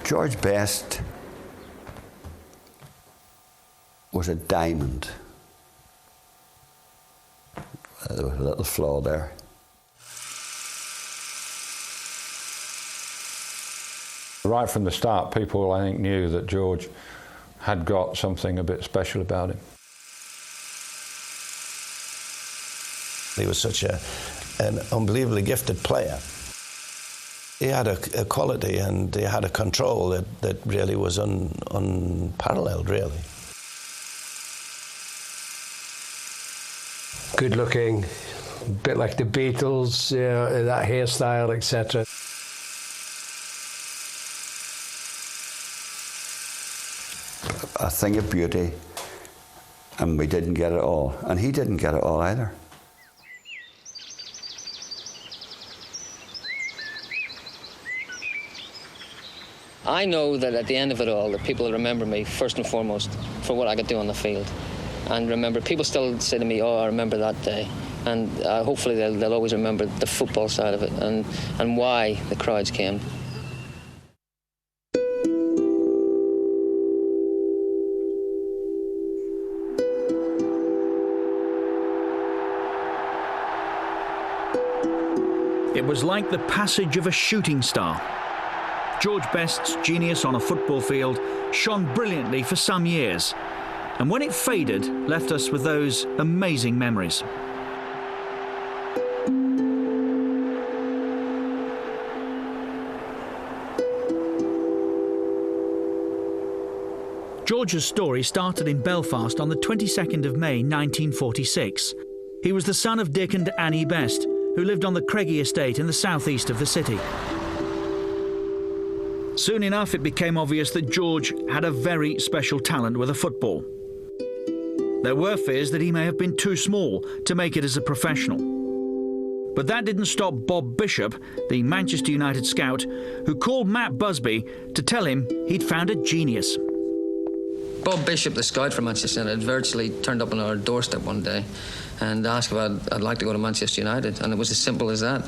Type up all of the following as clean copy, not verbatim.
George Best was a diamond. There was a little flaw there. Right from the start, people, I think, knew that George had got something a bit special about him. He was such an unbelievably gifted player. He had a quality and he had a control that really was unparalleled, really. Good looking, a bit like the Beatles, that hairstyle, etc. A thing of beauty, and we didn't get it all. And he didn't get it all either. I know that at the end of it all, that people will remember me first and foremost for what I could do on the field. And remember, people still say to me, oh, I remember that day. And hopefully they'll always remember the football side of it and why the crowds came. It was like the passage of a shooting star. George Best's genius on a football field shone brilliantly for some years, and when it faded, left us with those amazing memories. George's story started in Belfast on the 22nd of May 1946. He was the son of Dick and Annie Best, who lived on the Craigie estate in the southeast of the city. Soon enough, it became obvious that George had a very special talent with a football. There were fears that he may have been too small to make it as a professional. But that didn't stop Bob Bishop, the Manchester United scout, who called Matt Busby to tell him he'd found a genius. Bob Bishop, the scout for Manchester United, virtually turned up on our doorstep one day and asked if I'd like to go to Manchester United, and it was as simple as that.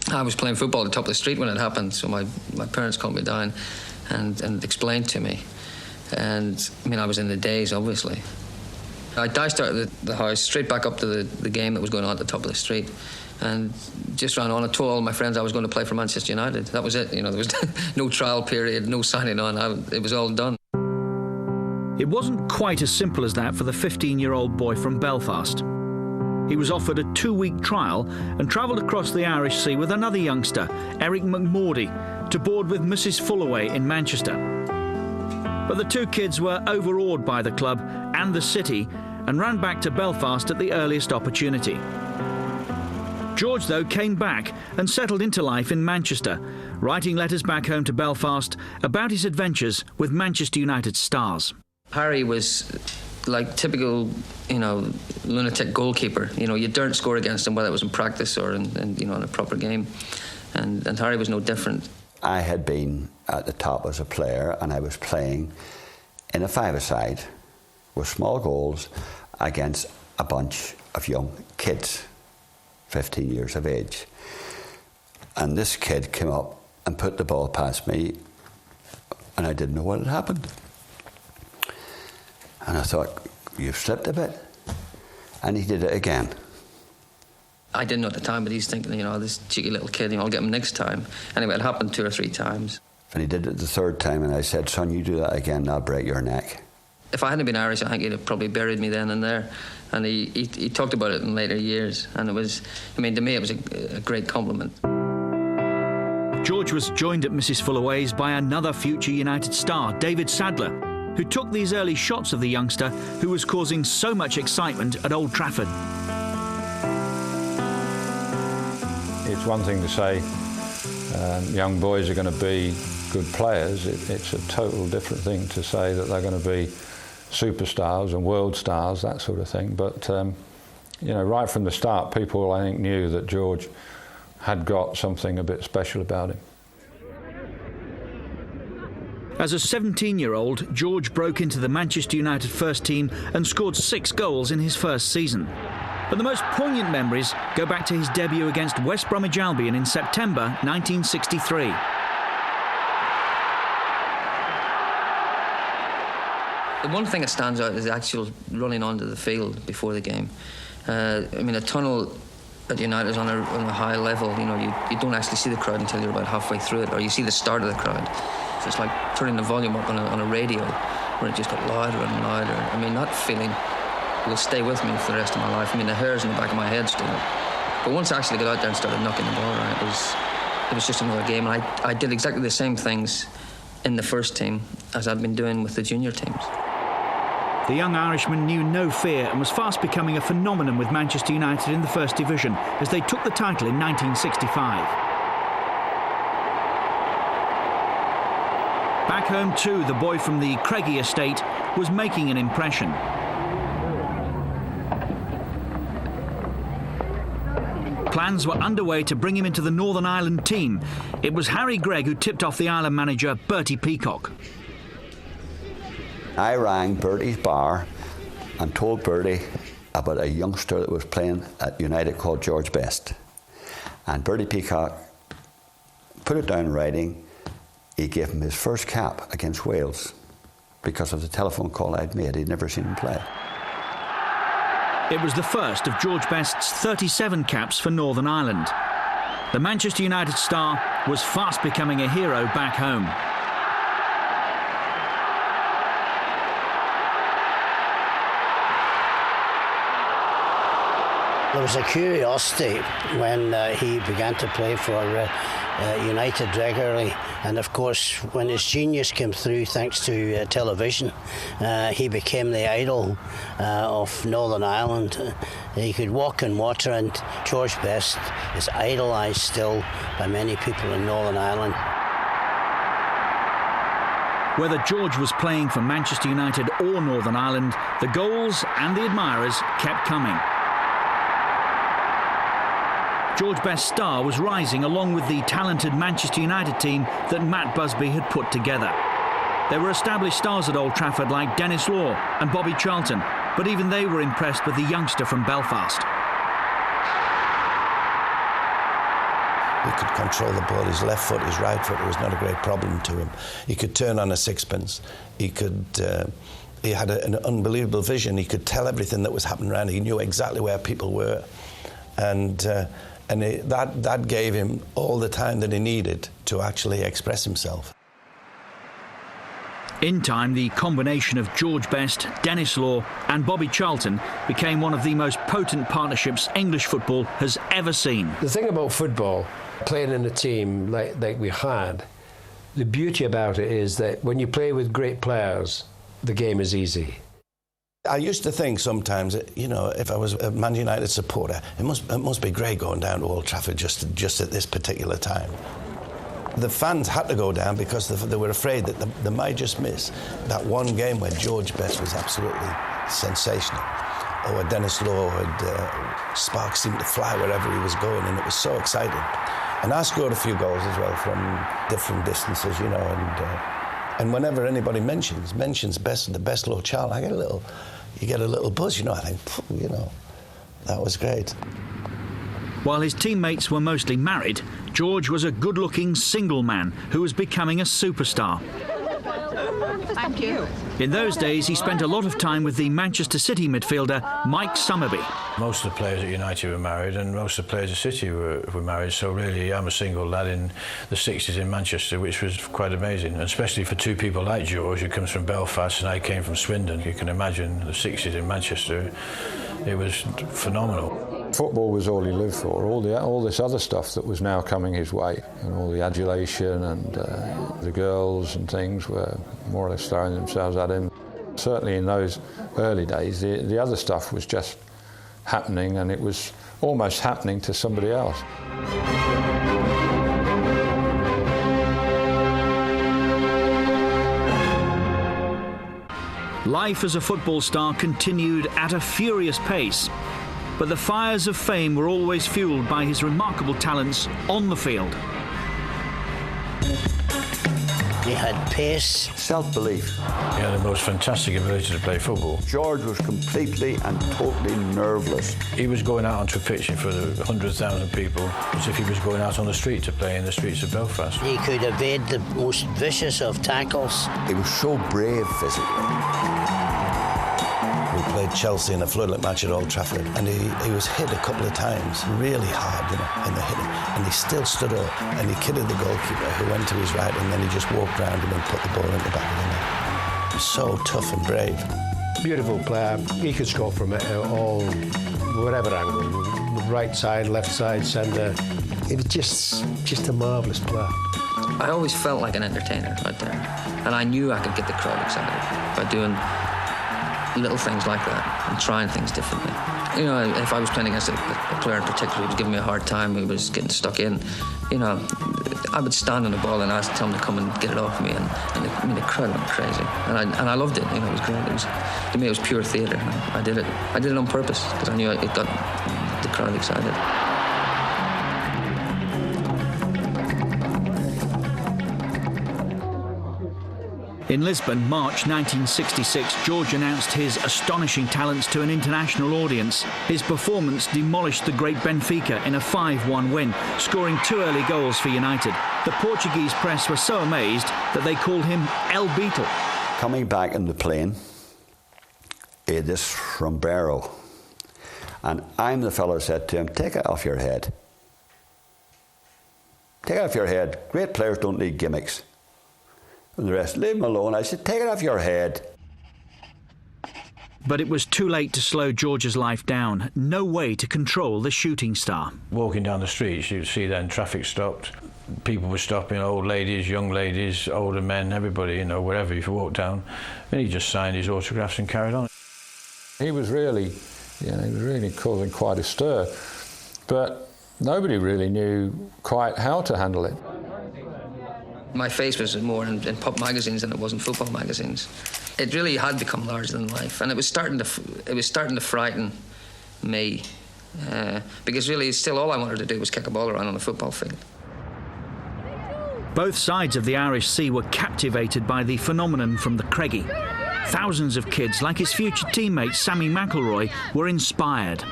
I was playing football at the top of the street when it happened, so my parents called me down and explained to me. And, I mean, I was in the daze, obviously. I dashed out of the house, straight back up to the game that was going on at the top of the street, and just ran on and told all my friends I was going to play for Manchester United. That was it, you know, there was no trial period, no signing on, it was all done. It wasn't quite as simple as that for the 15-year-old boy from Belfast. He was offered a 2-week trial and travelled across the Irish Sea with another youngster, Eric McMordy, to board with Mrs. Fullaway in Manchester. But the two kids were overawed by the club and the city and ran back to Belfast at the earliest opportunity. George, though, came back and settled into life in Manchester, writing letters back home to Belfast about his adventures with Manchester United stars. Harry was like typical, you know, lunatic goalkeeper. You know, you daren't score against him, whether it was in practice or in you know, in a proper game. And Harry was no different. I had been at the top as a player, and I was playing in a five-a-side with small goals against a bunch of young kids, 15 years of age. And this kid came up and put the ball past me, and I didn't know what had happened. And I thought, you've slipped a bit. And he did it again. I didn't know at the time, but he's thinking, you know, this cheeky little kid, you know, I'll get him next time. Anyway, it happened 2 or 3 times. And he did it the 3rd time, and I said, son, you do that again, I'll break your neck. If I hadn't been Irish, I think he'd have probably buried me then and there. And he talked about it in later years. And it was, I mean, to me, it was a great compliment. George was joined at Mrs. Fullaway's by another future United star, David Sadler, who took these early shots of the youngster who was causing so much excitement at Old Trafford. It's one thing to say young boys are going to be good players. It's a total different thing to say that they're going to be superstars and world stars, that sort of thing. But, you know, right from the start, people, I think, knew that George had got something a bit special about him. As a 17-year-old, George broke into the Manchester United first team and scored 6 goals in his first season. But the most poignant memories go back to his debut against West Bromwich Albion in September 1963. The one thing that stands out is the actual running onto the field before the game. I mean, a tunnel at United is on a high level. You know, you don't actually see the crowd until you're about halfway through it, or you see the start of the crowd. So it's like turning the volume up on a radio, where it just got louder and louder. I mean, that feeling will stay with me for the rest of my life. I mean, the hairs in the back of my head stood up. But once I actually got out there and started knocking the ball around, it was just another game. And I did exactly the same things in the first team as I'd been doing with the junior teams. The young Irishman knew no fear and was fast becoming a phenomenon with Manchester United in the First Division as they took the title in 1965. Back home too, the boy from the Craigie estate was making an impression. Plans were underway to bring him into the Northern Ireland team. It was Harry Gregg who tipped off the Ireland manager Bertie Peacock. I rang Bertie's bar and told Bertie about a youngster that was playing at United called George Best. And Bertie Peacock put it down in writing. He gave him his first cap against Wales because of the telephone call I'd made. He'd never seen him play. It was the first of George Best's 37 caps for Northern Ireland. The Manchester United star was fast becoming a hero back home. There was a curiosity when he began to play for United regularly, and of course when his genius came through thanks to television, he became the idol of Northern Ireland. He could walk in water, and George Best is idolised still by many people in Northern Ireland. Whether George was playing for Manchester United or Northern Ireland, the goals and the admirers kept coming. George Best's star was rising along with the talented Manchester United team that Matt Busby had put together. There were established stars at Old Trafford like Denis Law and Bobby Charlton, but even they were impressed with the youngster from Belfast. He could control the ball, his left foot, his right foot, it was not a great problem to him. He could turn on a sixpence. He had an unbelievable vision. He could tell everything that was happening around. He knew exactly where people were. And that gave him all the time that he needed to actually express himself. In time, the combination of George Best, Denis Law and Bobby Charlton became one of the most potent partnerships English football has ever seen. The thing about football, playing in a team like we had, the beauty about it is that when you play with great players, the game is easy. I used to think sometimes, you know, if I was a Man United supporter, it must be great going down to Old Trafford just at this particular time. The fans had to go down because they were afraid that they might just miss that one game where George Best was absolutely sensational, or where Denis Law had sparks seemed to fly wherever he was going, and it was so exciting. And I scored a few goals as well from different distances, you know, and whenever anybody mentions Best, the Best Law Charl, you get a little buzz, you know. I think, you know, that was great. While his teammates were mostly married, George was a good-looking single man who was becoming a superstar. Thank you. In those days, he spent a lot of time with the Manchester City midfielder Mike Summerby. Most of the players at United were married, and most of the players at City were married, so really I'm a single lad in the 60s in Manchester, which was quite amazing, and especially for two people like George, who comes from Belfast and I came from Swindon. You can imagine the 60s in Manchester, it was phenomenal. Football was all he lived for. All this other stuff that was now coming his way, and all the adulation and the girls and things were more or less throwing themselves at him. Certainly in those early days, the other stuff was just happening, and it was almost happening to somebody else. Life as a football star continued at a furious pace, but the fires of fame were always fueled by his remarkable talents on the field. He had pace. Self-belief. He had the most fantastic ability to play football. George was completely and totally nerveless. He was going out onto a pitch in front of 100,000 people as if he was going out on the street to play in the streets of Belfast. He could evade the most vicious of tackles. He was so brave physically. We played Chelsea in a floodlit match at Old Trafford, and he was hit a couple of times, really hard, in the hit, and he still stood up, and he kidded the goalkeeper, who went to his right, and then he just walked round him and put the ball in the back of the net. So tough and brave. Beautiful player. He could score from all, whatever angle, right side, left side, centre. He was just a marvellous player. I always felt like an entertainer out there, and I knew I could get the crowd excited by doing little things like that and trying things differently. You know, if I was playing against a player in particular who was giving me a hard time, who was getting stuck in, you know, I would stand on the ball and ask him to come and get it off me, and the crowd went crazy, and I loved it. You know, it was great. To me, it was pure theatre. I did it on purpose because I knew it got the crowd excited. In Lisbon, March 1966, George announced his astonishing talents to an international audience. His performance demolished the great Benfica in a 5-1 win, scoring 2 early goals for United. The Portuguese press were so amazed that they called him El Beetle. Coming back in the plane, he had this sombrero, and I'm the fellow who said to him, "Take it off your head. Take it off your head. Great players don't need gimmicks." And the rest, "Leave him alone." I said, "Take it off your head." But it was too late to slow George's life down. No way to control the shooting star. Walking down the streets, you'd see then traffic stopped. People were stopping, old ladies, young ladies, older men, everybody, you know, wherever you walked down. And he just signed his autographs and carried on. He was really causing quite a stir, but nobody really knew quite how to handle it. My face was more in pop magazines than it was in football magazines. It really had become larger than life, and it was starting to frighten me, because really, still all I wanted to do was kick a ball around on a football field. Both sides of the Irish Sea were captivated by the phenomenon from the Craigie. Thousands of kids, like his future teammate Sammy McIlroy, were inspired.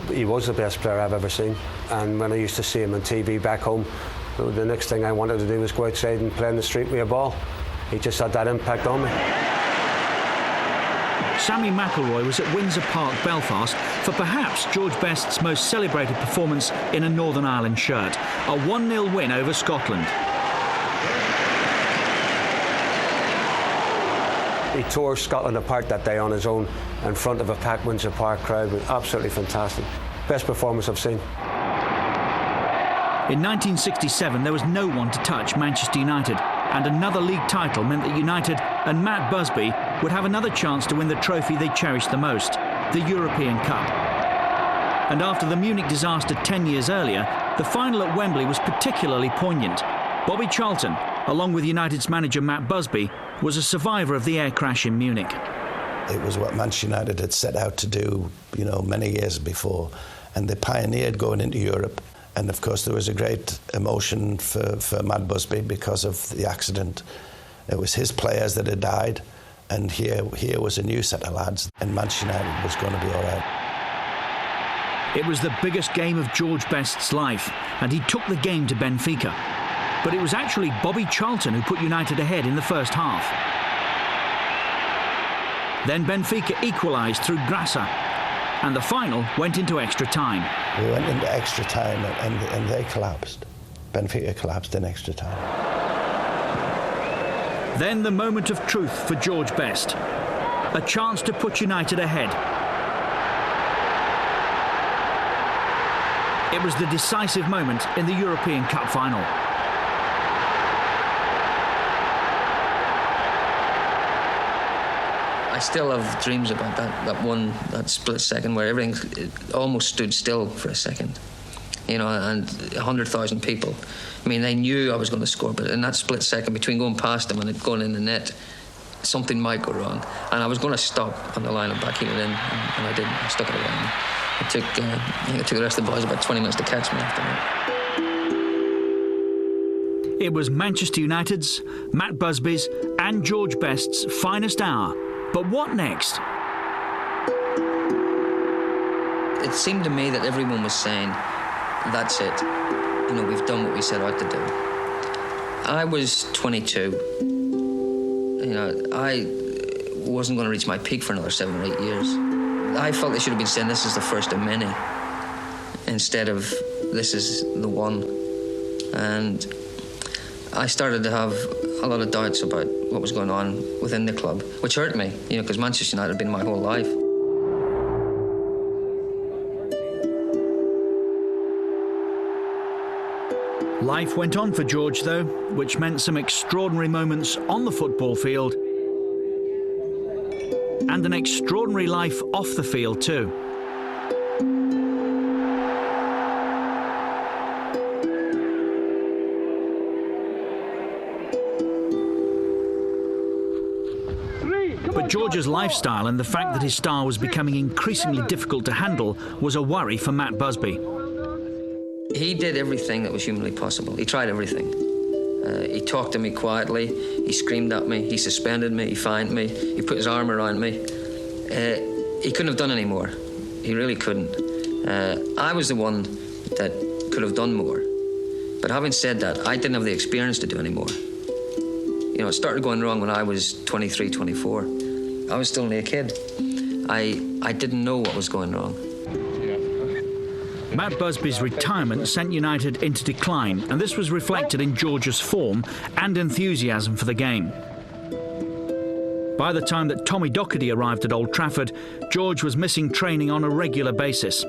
He was the best player I've ever seen, and when I used to see him on TV back home, the next thing I wanted to do was go outside and play in the street with a ball. He just had that impact on me. Sammy McIlroy was at Windsor Park, Belfast, for perhaps George Best's most celebrated performance in a Northern Ireland shirt, a 1-0 win over Scotland. He tore Scotland apart that day on his own in front of a packed Windsor Park crowd. It was absolutely fantastic. Best performance I've seen. In 1967, there was no one to touch Manchester United, and another league title meant that United and Matt Busby would have another chance to win the trophy they cherished the most, the European Cup. And after the Munich disaster 10 years earlier, the final at Wembley was particularly poignant. Bobby Charlton, along with United's manager Matt Busby, was a survivor of the air crash in Munich. It was what Manchester United had set out to do, you know, many years before, and they pioneered going into Europe. And of course there was a great emotion for Matt Busby because of the accident. It was his players that had died, and here was a new set of lads, and Manchester United was going to be all right. It was the biggest game of George Best's life, and he took the game to Benfica. But it was actually Bobby Charlton who put United ahead in the first half. Then Benfica equalised through Grassa, and the final went into extra time. We went into extra time and they collapsed. Benfica collapsed in extra time. Then the moment of truth for George Best. A chance to put United ahead. It was the decisive moment in the European Cup final. I still have dreams about that split second where everything almost stood still for a second, you know, and 100,000 people. I mean, they knew I was going to score, but in that split second between going past them and it going in the net, something might go wrong, and I was going to stop on the line and backheel it in, and I didn't. I stuck it away. I think it took the rest of the boys about 20 minutes to catch me after that. It was Manchester United's, Matt Busby's and George Best's finest hour. But what next? It seemed to me that everyone was saying, that's it. You know, we've done what we set out to do. I was 22. You know, I wasn't going to reach my peak for another 7 or 8 years. I felt they should have been saying this is the first of many, instead of this is the one. And I started to have a lot of doubts about what was going on within the club, which hurt me, you know, because Manchester United had been my whole life. Life went on for George, though, which meant some extraordinary moments on the football field and an extraordinary life off the field too. But George's lifestyle and the fact that his star was becoming increasingly difficult to handle was a worry for Matt Busby. He did everything that was humanly possible. He tried everything. He talked to me quietly, he screamed at me, he suspended me, he fined me, he put his arm around me. He couldn't have done any more. He really couldn't. I was the one that could have done more. But having said that, I didn't have the experience to do any more. You know, it started going wrong when I was 23, 24. I was still only a kid. I didn't know what was going wrong. Matt Busby's retirement sent United into decline, and this was reflected in George's form and enthusiasm for the game. By the time that Tommy Docherty arrived at Old Trafford, George was missing training on a regular basis.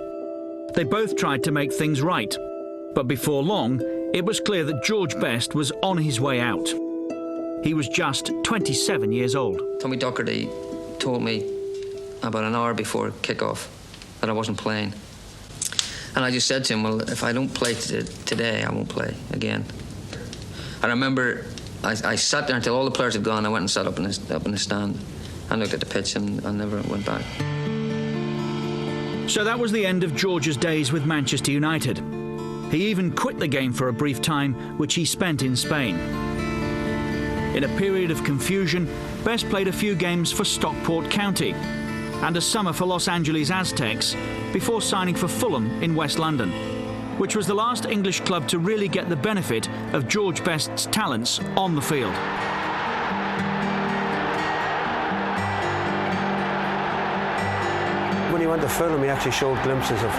They both tried to make things right, but before long, it was clear that George Best was on his way out. He was just 27 years old. Tommy Docherty told me about an hour before kick-off that I wasn't playing. And I just said to him, well, if I don't play today, I won't play again. I remember I sat there until all the players had gone. I went and sat up in the stand and looked at the pitch and never went back. So that was the end of George's days with Manchester United. He even quit the game for a brief time, which he spent in Spain. In a period of confusion, Best played a few games for Stockport County and a summer for Los Angeles Aztecs before signing for Fulham in West London, which was the last English club to really get the benefit of George Best's talents on the field. When he went to Fulham, he actually showed glimpses of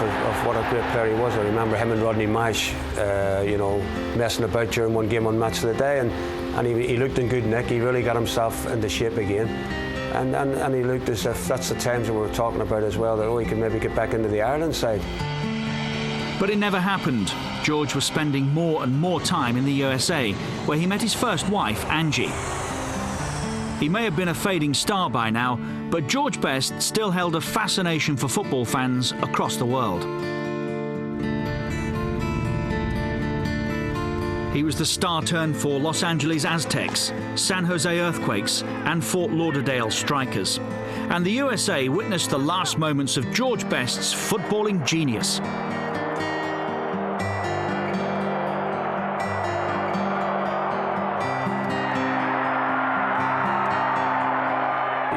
what a great player he was. I remember him and Rodney Marsh, messing about during one game on Match of the Day, and he looked in good nick. He really got himself into shape again. And he looked as if that's the times that we were talking about as well, that he could maybe get back into the Ireland side. But it never happened. George was spending more and more time in the USA, where he met his first wife, Angie. He may have been a fading star by now, but George Best still held a fascination for football fans across the world. He was the star turn for Los Angeles Aztecs, San Jose Earthquakes and Fort Lauderdale Strikers. And the USA witnessed the last moments of George Best's footballing genius.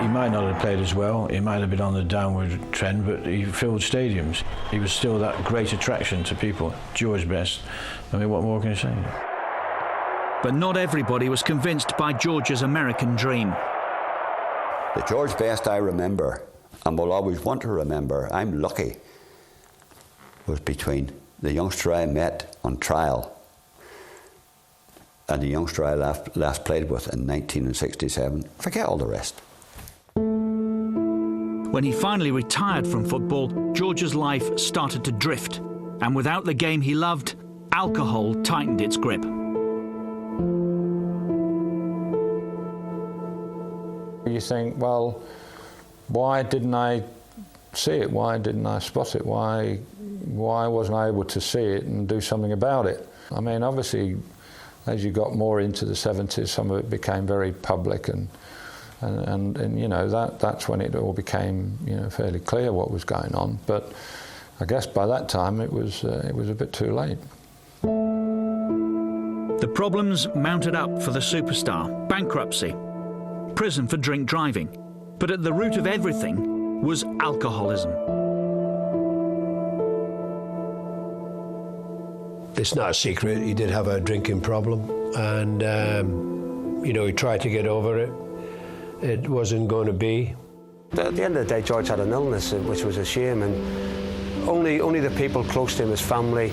He might not have played as well, he might have been on the downward trend, but he filled stadiums. He was still that great attraction to people. George Best, I mean, what more can you say? But not everybody was convinced by George's American dream. The George Best I remember, and will always want to remember, I'm lucky, was between the youngster I met on trial and the youngster I last played with in 1967. Forget all the rest. When he finally retired from football, George's life started to drift. And without the game he loved, alcohol tightened its grip. You think, well, why didn't I see it? Why didn't I spot it? Why wasn't I able to see it and do something about it? I mean, obviously, as you got more into the 70s, some of it became very public, and you know, that's when it all became, you know, fairly clear what was going on. But I guess by that time it was a bit too late. The problems mounted up for the superstar: bankruptcy, prison for drink driving. But at the root of everything was alcoholism. It's not a secret, he did have a drinking problem, and you know, he tried to get over it. It wasn't going to be. At the end of the day, George had an illness, which was a shame, and only the people close to him, his family,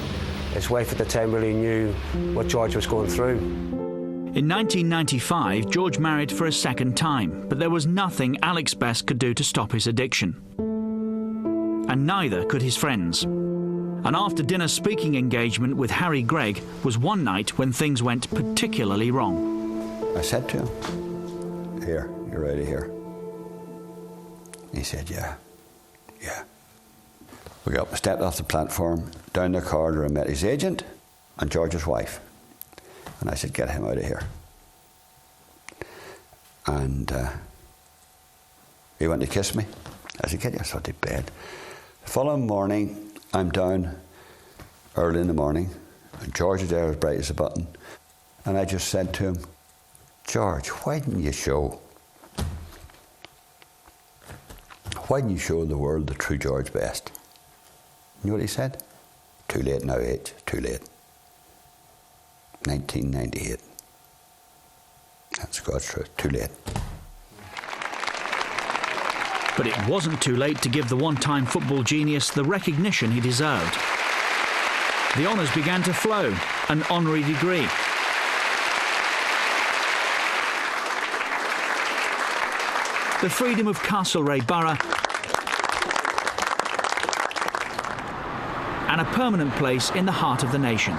his wife at the time, really knew what George was going through. In 1995, George married for a second time, but there was nothing Alex Best could do to stop his addiction. And neither could his friends. An after-dinner speaking engagement with Harry Gregg was one night when things went particularly wrong. I said to him, "Here, you're out of here." He said, yeah. We got up, stepped off the platform, down the corridor and met his agent and George's wife. And I said, "Get him out of here." And he went to kiss me. I said, "Get yourself to bed." The following morning, I'm down early in the morning, and George is there as bright as a button. And I just said to him, "George, why didn't you show the world the true George Best?" You know what he said? "Too late now, H, too late." 1998. That's God's truth. Too late. But it wasn't too late to give the one-time football genius the recognition he deserved. The honours began to flow, an honorary degree. The freedom of Castlereagh Borough, and a permanent place in the heart of the nation.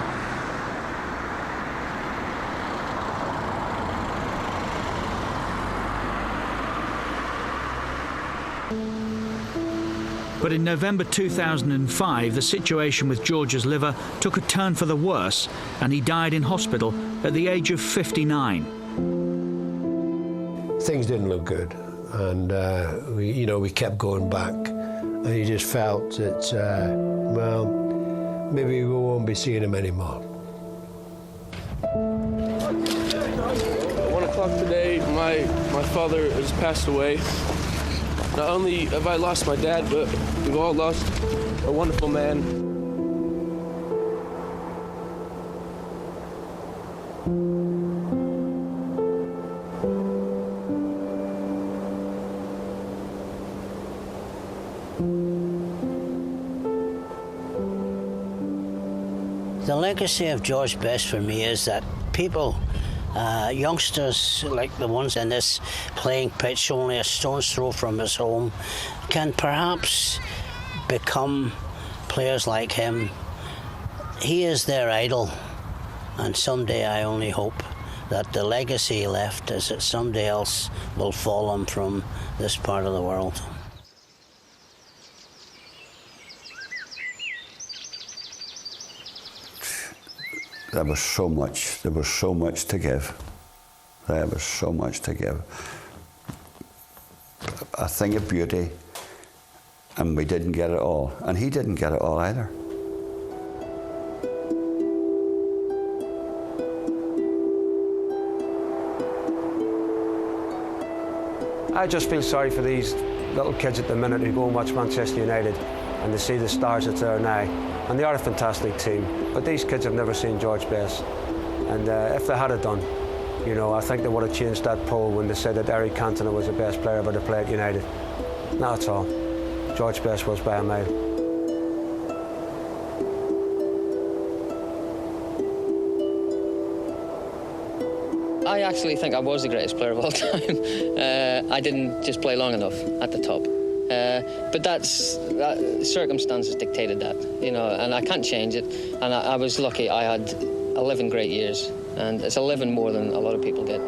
But in November 2005, the situation with George's liver took a turn for the worse, and he died in hospital at the age of 59. Things didn't look good, and we kept going back, and he just felt that, well, maybe we won't be seeing him anymore. 1 o'clock today, my father has passed away. Not only have I lost my dad, but we've all lost a wonderful man. The legacy of George Best for me is that people, youngsters like the ones in this playing pitch only a stone's throw from his home, can perhaps become players like him. He is their idol, and someday I only hope that the legacy he left is that somebody else will follow him from this part of the world. There was so much to give. There was so much to give. A thing of beauty, and we didn't get it all. And he didn't get it all either. I just feel sorry for these little kids at the minute who go and watch Manchester United and they see the stars that's there now. And they are a fantastic team, but these kids have never seen George Best. And if they had it done, you know, I think they would have changed that poll when they said that Eric Cantona was the best player ever to play at United. Not at all. George Best was by a mile. I actually think I was the greatest player of all time. I didn't just play long enough at the top. But circumstances dictated that, you know, and I can't change it. And I was lucky. I had 11 great years, and it's 11 more than a lot of people get.